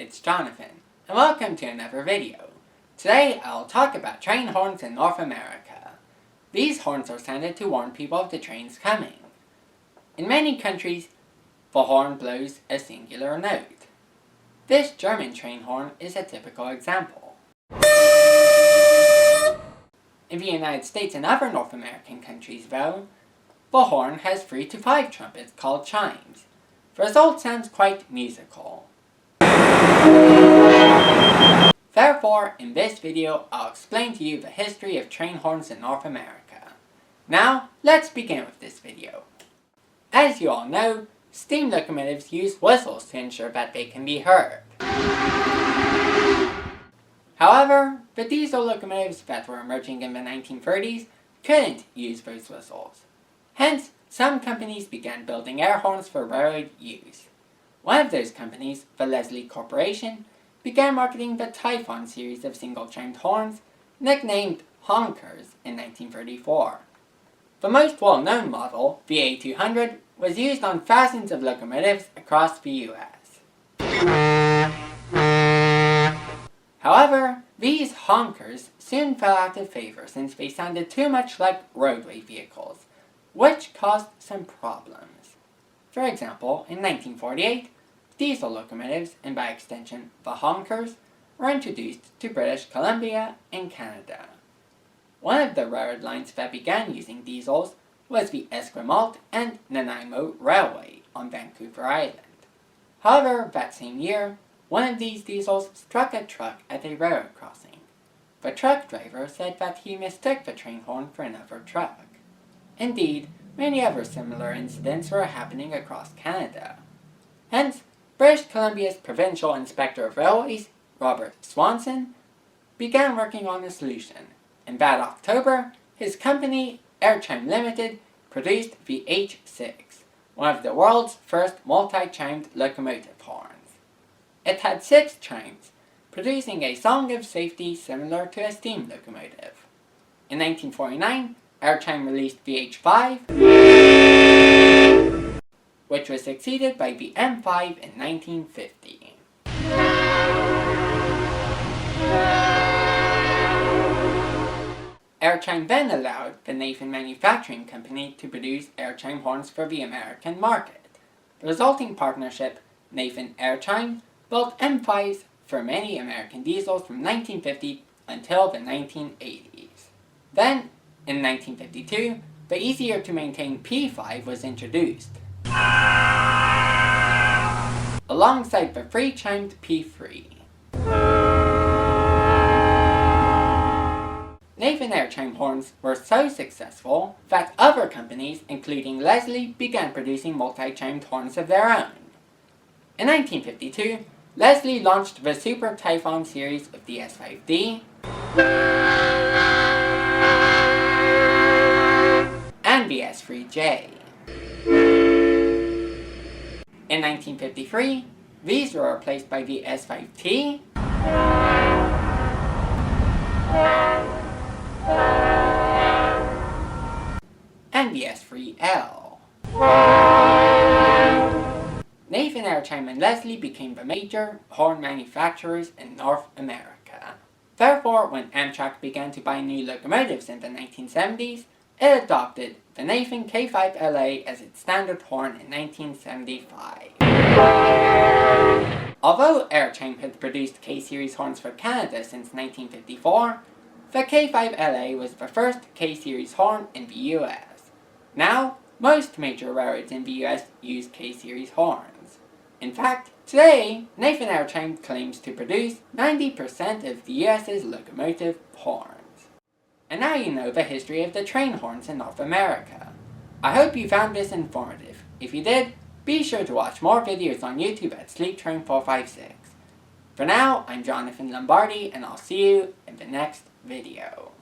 it's Jonathan, and welcome to another video. Today I'll talk about train horns in North America. These horns are sounded to warn people of the trains coming. In many countries, the horn blows a singular note. This German train horn is a typical example. In the United States and other North American countries though, the horn has 3 to 5 trumpets called chimes. The result sounds quite musical. Therefore, in this video, I'll explain to you the history of train horns in North America. Now, let's begin with this video. As you all know, steam locomotives use whistles to ensure that they can be heard. However, the diesel locomotives that were emerging in the 1930s couldn't use those whistles. Hence, some companies began building air horns for railroad use. One of those companies, the Leslie Corporation, began marketing the Typhon series of single-chimed horns, nicknamed honkers, in 1934. The most well-known model, the A200, was used on thousands of locomotives across the US. However, these honkers soon fell out of favor since they sounded too much like roadway vehicles, which caused some problems. For example, in 1948, diesel locomotives, and by extension the honkers, were introduced to British Columbia and Canada. One of the railroad lines that began using diesels was the Esquimalt and Nanaimo Railway on Vancouver Island. However, that same year, one of these diesels struck a truck at a railroad crossing. The truck driver said that he mistook the train horn for another truck. Indeed, many other similar incidents were happening across Canada. Hence, British Columbia's Provincial Inspector of Railways, Robert Swanson, began working on a solution, and that October, his company, Airchime Limited, produced the H6, one of the world's first multi-chimed locomotive horns. It had 6 chimes, producing a song of safety similar to a steam locomotive. In 1949, Airchime released the H5, which was succeeded by the M5 in 1950. Airchime then allowed the Nathan Manufacturing Company to produce Airchime horns for the American market. The resulting partnership, Nathan Airchime, built M5s for many American diesels from 1950 until the 1980s. Then, in 1952, the easier-to-maintain P5 was introduced, alongside the free-chimed P3. Nathan Airchime horns were so successful that other companies, including Leslie, began producing multi-chimed horns of their own. In 1952, Leslie launched the Super Typhon series of the S5D and the S3J. In 1953, these were replaced by the S5T and the S3L. Nathan Airchime and Leslie became the major horn manufacturers in North America. Therefore, when Amtrak began to buy new locomotives in the 1970s, it adopted the Nathan K5LA as its standard horn in 1975. Although Airchime had produced K-Series horns for Canada since 1954, the K5LA was the first K-Series horn in the US. Now, most major railroads in the US use K-Series horns. In fact, today, Nathan Airchime claims to produce 90% of the US's locomotive horns. And now you know the history of the train horns in North America. I hope you found this informative. If you did, be sure to watch more videos on YouTube at SleepTrain456. For now, I'm Jonathan Lombardi, and I'll see you in the next video.